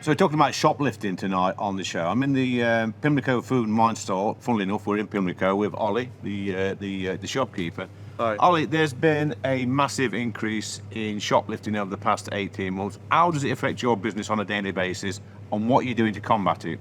So we're talking about shoplifting tonight on the show. I'm in the Pimlico Food and Wine store. Funnily enough, we're in Pimlico with Ollie, the shopkeeper. Hi. Ollie, there's been a massive increase in shoplifting over the past 18 months. How does it affect your business on a daily basis, and what are you doing to combat it?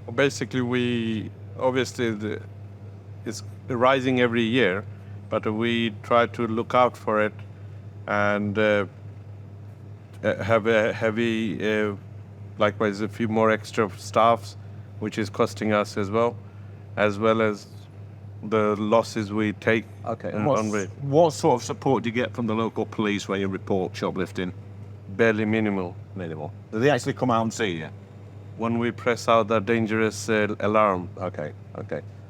Well, basically, it's rising every year, but we try to look out for it and have a heavy, likewise a few more extra staffs, which is costing us as well as the losses we take. Okay. What sort of support do you get from the local police when you report shoplifting? Barely minimal. Minimal. Do they actually come out and see you? When we press out the dangerous alarm. Okay.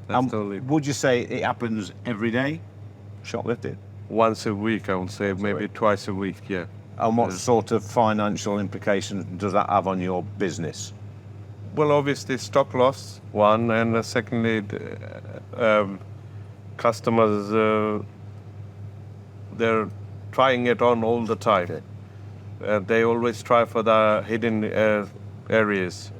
That's totally. Would you say it happens every day, shoplifting? Once a week, I would say, maybe twice a week, yeah. And what sort of financial implications does that have on your business? Well, obviously, stock loss, one, and secondly, customers, they're trying it on all the time. Okay. They always try for the hidden areas.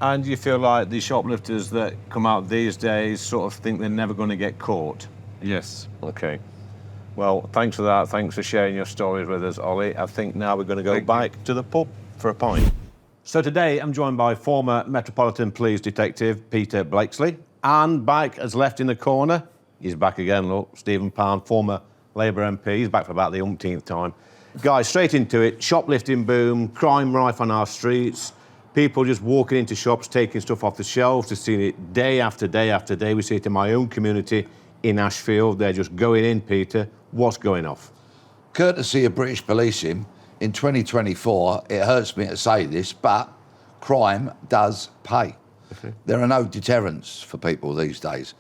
And do you feel like the shoplifters that come out these days sort of think they're never going to get caught? Yes. Okay. Well, thanks for that. Thanks for sharing your stories with us, Ollie. I think now we're going to go back to the pub for a pint. So today I'm joined by former Metropolitan Police Detective Peter Bleksley, and back as left in the corner, he's back again, look, Stephen Pound, former Labour MP. He's back for about the umpteenth time. Guys, straight into it. Shoplifting boom, crime rife on our streets, people just walking into shops, taking stuff off the shelves. We've seen it day after day after day. We see it in my own community in Ashfield. They're just going in, Peter. What's going off? Courtesy of British policing, in 2024, it hurts me to say this, but crime does pay. Okay. There are no deterrents for people these days.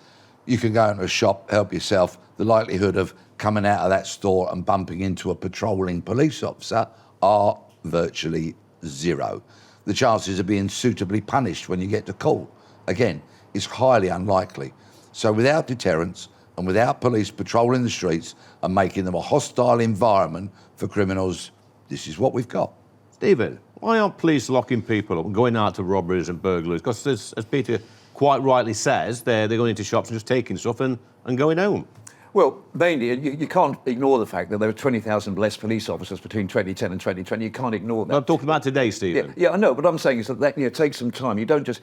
You can go into a shop, help yourself. The likelihood of coming out of that store and bumping into a patrolling police officer are virtually zero. The chances of being suitably punished when you get to court, again, is highly unlikely. So without deterrence and without police patrolling the streets and making them a hostile environment for criminals, this is what we've got. Stephen, why aren't police locking people up and going out to robberies and burglaries? Because as Peter quite rightly says, they're going into shops and just taking stuff and going home. Well, mainly, you can't ignore the fact that there were 20,000 less police officers between 2010 and 2020. You can't ignore that. I'm talking about today, Stephen. Yeah, I know, but I'm saying is that takes some time. You don't just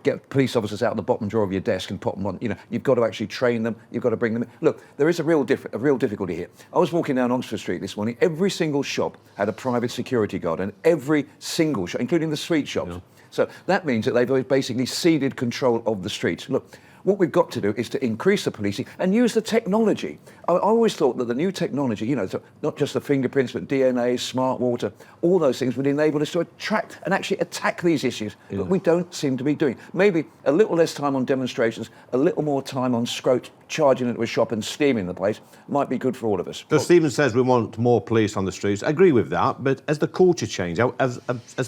get police officers out of the bottom drawer of your desk and pop them on. You've got to actually train them. You've got to bring them in. Look, there is a real difficulty here. I was walking down Oxford Street this morning. Every single shop had a private security guard, and every single shop, including the street shops. Yeah. So that means that they've basically ceded control of the streets. Look, what we've got to do is to increase the policing and use the technology. I always thought that the new technology, so not just the fingerprints, but DNA, smart water, all those things would enable us to attract and actually attack these issues. Yeah. But we don't seem to be doing. Maybe a little less time on demonstrations, a little more time on charging into a shop and steaming the place might be good for all of us. So Stephen says we want more police on the streets. I agree with that, but has the culture changed? Has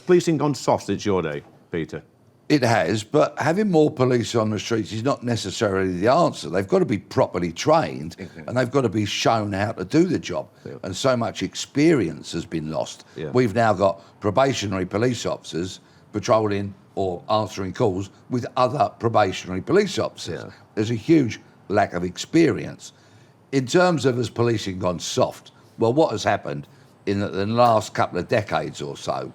policing gone soft since your day, Peter? It has, but having more police on the streets is not necessarily the answer. They've got to be properly trained and they've got to be shown how to do the job. Yeah. And so much experience has been lost. Yeah. We've now got probationary police officers patrolling or answering calls with other probationary police officers. Yeah. There's a huge lack of experience. In terms of has policing gone soft, well, what has happened in the last couple of decades or so,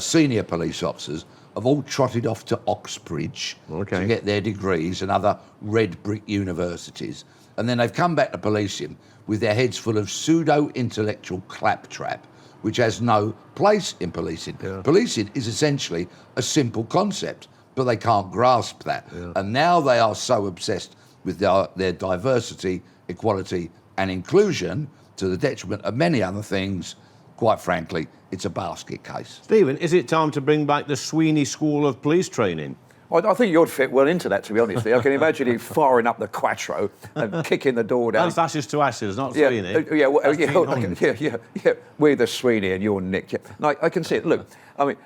senior police officers have all trotted off to Oxbridge to get their degrees and other red brick universities. And then they've come back to policing with their heads full of pseudo-intellectual claptrap, which has no place in policing. Yeah. Policing is essentially a simple concept, but they can't grasp that. Yeah. And now they are so obsessed with their diversity, equality and inclusion to the detriment of many other things. Quite frankly, it's a basket case. Stephen, is it time to bring back the Sweeney School of Police Training? I think you'd fit well into that, to be honest. I can imagine you firing up the Quattro and kicking the door down. That's ashes to ashes, not Sweeney. Yeah. We're the Sweeney and you're Nick. Yeah. No, I can see it. Look, I mean,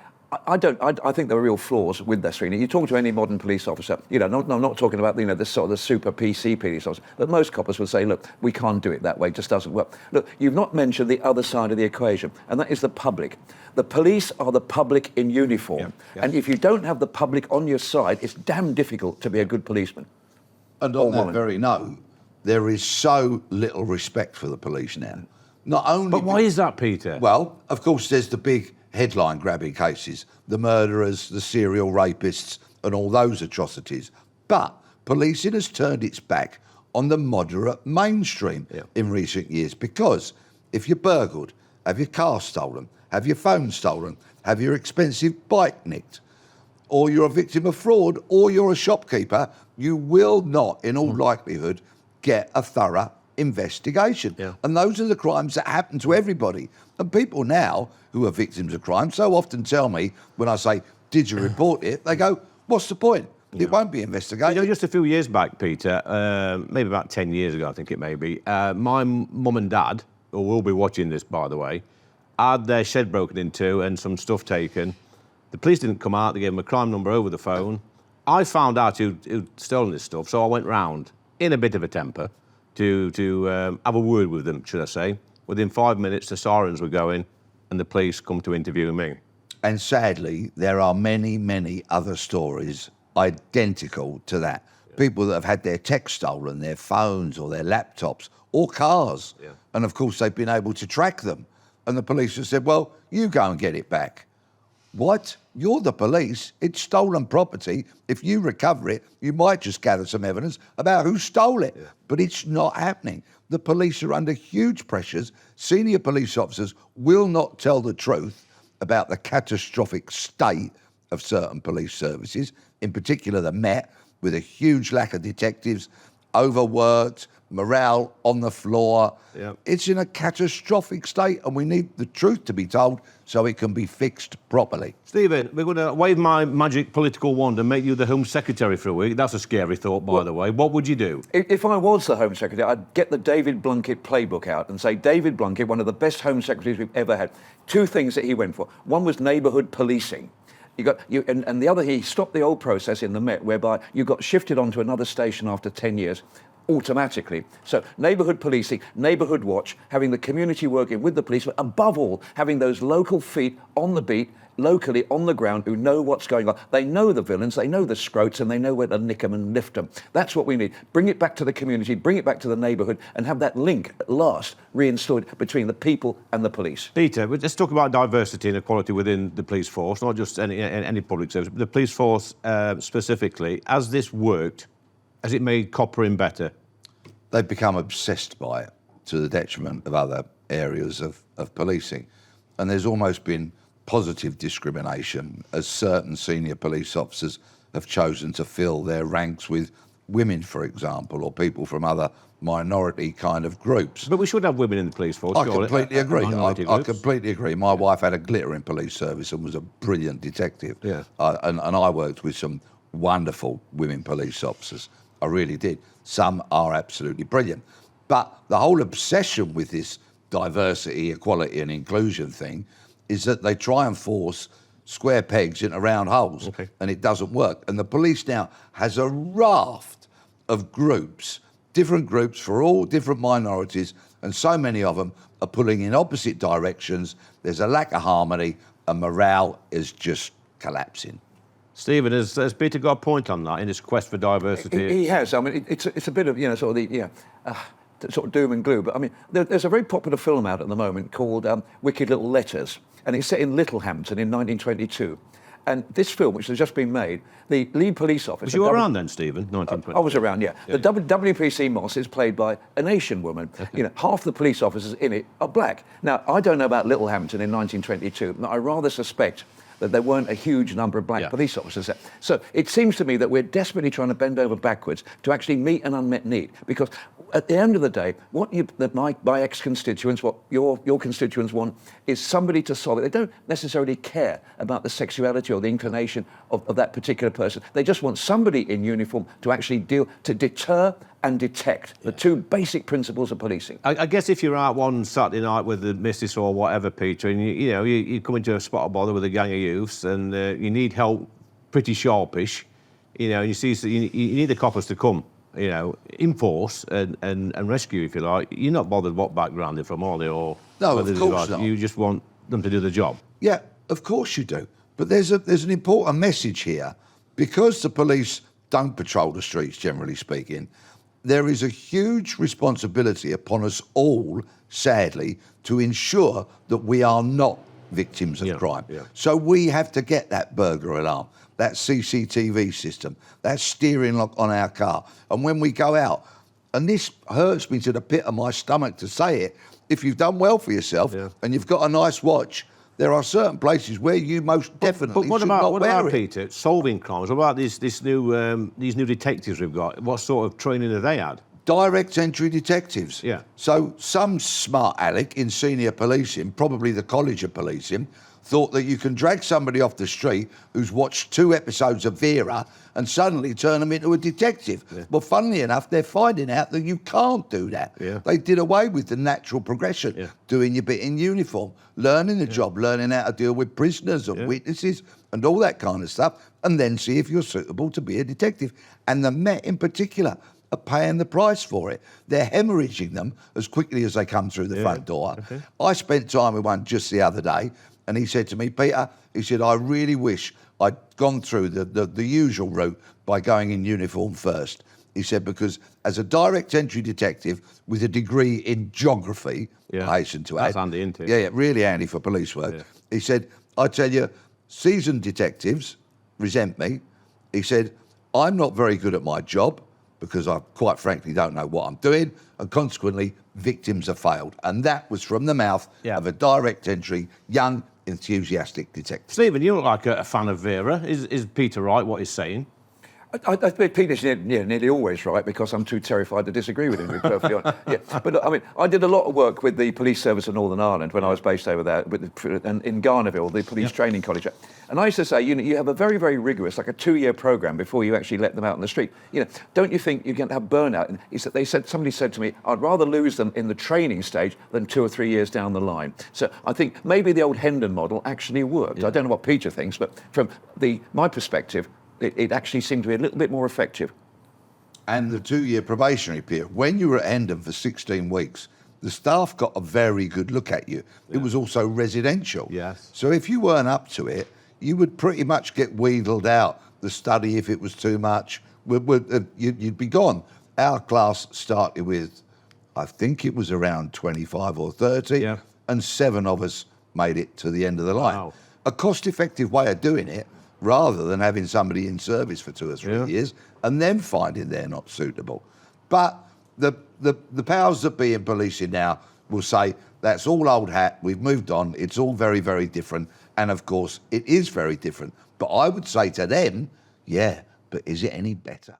I think there are real flaws with that screening. You talk to any modern police officer, I'm not talking about, this sort of the super PC police officer, but most coppers will say, look, we can't do it that way, it just doesn't work. Look, you've not mentioned the other side of the equation, and that is the public. The police are the public in uniform, and if you don't have the public on your side, it's damn difficult to be a good policeman. And on that very note, there is so little respect for the police now. Not only... But why is that, Peter? Well, of course, there's the big headline-grabbing cases, the murderers, the serial rapists, and all those atrocities. But policing has turned its back on the moderate mainstream in recent years, because if you're burgled, have your car stolen, have your phone stolen, have your expensive bike nicked, or you're a victim of fraud, or you're a shopkeeper, you will not, in all likelihood, get a thorough investigation. And those are the crimes that happen to everybody. And people now who are victims of crime so often tell me, when I say, did you report it? They go, what's the point? It won't be investigated. Just a few years back, Peter, maybe about 10 years ago, I think it may be, my mum and dad, who will be watching this, by the way, had their shed broken into and some stuff taken. The police didn't come out, they gave them a crime number over the phone. I found out who'd stolen this stuff, so I went round in a bit of a temper to have a word with them, should I say. Within 5 minutes, the sirens were going and the police come to interview me. And sadly, there are many, many other stories identical to that. People that have had their tech stolen, their phones or their laptops or cars. And of course, they've been able to track them. And the police have said, well, you go and get it back. What? You're the police. It's stolen property. If you recover it, you might just gather some evidence about who stole it. But it's not happening. The police are under huge pressures. Senior police officers will not tell the truth about the catastrophic state of certain police services, in particular the Met, with a huge lack of detectives, overworked, morale on the floor. It's in a catastrophic state, and we need the truth to be told so it can be fixed properly. Stephen, we're going to wave my magic political wand and make you the Home Secretary for a week. That's a scary thought, by the way. What would you do? If I was the Home Secretary, I'd get the David Blunkett playbook out and say, David Blunkett, one of the best Home Secretaries we've ever had. Two things that he went for. One was neighbourhood policing. And the other, he stopped the old process in the Met whereby you got shifted onto another station after 10 years automatically. So neighbourhood policing, neighbourhood watch, having the community working with the police, but above all, having those local feet on the beat, locally on the ground, who know what's going on. They know the villains, they know the scroats, and they know where to nick them and lift them. That's what we need. Bring it back to the community, bring it back to the neighbourhood, and have that link at last reinstalled between the people and the police. Peter, let's talk about diversity and equality within the police force, not just any public service, but the police force specifically. Has this worked? Has it made coppering better? They've become obsessed by it to the detriment of other areas of policing. And there's almost been positive discrimination as certain senior police officers have chosen to fill their ranks with women, for example, or people from other minority kind of groups. But we should have women in the police force. I completely agree. I I completely agree. My wife had a glittering police service and was a brilliant detective. And I worked with some wonderful women police officers. I really did. Some are absolutely brilliant. But the whole obsession with this diversity, equality and inclusion thing is that they try and force square pegs into round holes, and it doesn't work. And the police now has a raft of groups, different groups for all different minorities, and so many of them are pulling in opposite directions. There's a lack of harmony, and morale is just collapsing. Stephen, has Peter got a point on that in his quest for diversity? He has. I mean, it's a bit of, sort of the, sort of doom and gloom. But I mean, there's a very popular film out at the moment called Wicked Little Letters, and it's set in Littlehampton in 1922. And this film, which has just been made, the lead police officer... Was you around then, Stephen, 1920? I was around, yeah. The WPC Moss is played by an Asian woman. Half the police officers in it are black. Now, I don't know about Littlehampton in 1922, but I rather suspect that there weren't a huge number of black police officers there. So it seems to me that we're desperately trying to bend over backwards to actually meet an unmet need. Because at the end of the day, what my ex-constituents, what your constituents want, is somebody to solve it. They don't necessarily care about the sexuality or the inclination of that particular person. They just want somebody in uniform to actually to deter and detect, the two basic principles of policing. I guess if you're out one Saturday night with the missus or whatever, Peter, and you come into a spot of bother with a gang of youths, and you need help pretty sharpish, and you see you need the coppers to come, in force and rescue, if you like. You're not bothered what background they're from, are they? Or No, whether of they're course like, not. You just want them to do the job. Yeah, of course you do. But there's an important message here. Because the police don't patrol the streets, generally speaking, there is a huge responsibility upon us all, sadly, to ensure that we are not victims of crime. Yeah. So we have to get that burglar alarm, that CCTV system, that steering lock on our car. And when we go out, and this hurts me to the pit of my stomach to say it, if you've done well for yourself and you've got a nice watch, there are certain places where you most definitely But should not what wear about it. Peter, solving crimes? What about these new detectives we've got? What sort of training have they had? Direct entry detectives. Yeah. So some smart aleck in senior policing, probably the College of Policing, thought that you can drag somebody off the street who's watched 2 episodes of Vera and suddenly turn them into a detective. Yeah. Well, funnily enough, they're finding out that you can't do that. Yeah. They did away with the natural progression, doing your bit in uniform, learning the job, learning how to deal with prisoners and witnesses and all that kind of stuff, and then see if you're suitable to be a detective. And the Met in particular are paying the price for it. They're hemorrhaging them as quickly as they come through the front door. Okay. I spent time with one just the other day, and he said to me, Peter, he said, I really wish I'd gone through the usual route by going in uniform first. He said, because as a direct entry detective with a degree in geography, I hasten to add. That's handy, isn't it? Yeah, really handy for police work. Yeah. He said, I tell you, seasoned detectives resent me. He said, I'm not very good at my job because I quite frankly don't know what I'm doing, and consequently, victims have failed. And that was from the mouth of a direct entry, young, enthusiastic detective. Stephen, you look like a fan of Vera. Is Peter right, what he's saying? Peter's nearly always right because I'm too terrified to disagree with him, to be perfectly honest. But look, I mean, I did a lot of work with the police service of Northern Ireland when I was based over there and in Garnerville, the police training college. And I used to say, you have a very, very rigorous, like a 2-year program before you actually let them out on the street. Don't you think you're going to have burnout? And somebody said to me, I'd rather lose them in the training stage than 2 or 3 years down the line. So I think maybe the old Hendon model actually worked. I don't know what Peter thinks, but from my perspective, it actually seemed to be a little bit more effective. And the 2-year probationary period, when you were at Hendon for 16 weeks, the staff got a very good look at you. It was also residential. Yes. So if you weren't up to it, you would pretty much get wheedled out. The study, if it was too much, you'd be gone. Our class started with, I think it was around 25 or 30, and 7 of us made it to the end of the line. Wow. A cost-effective way of doing it, rather than having somebody in service for 2 or 3 years and then finding they're not suitable. But the powers that be in policing now will say, that's all old hat, we've moved on, it's all very, very different. And of course, it is very different. But I would say to them, yeah, but is it any better?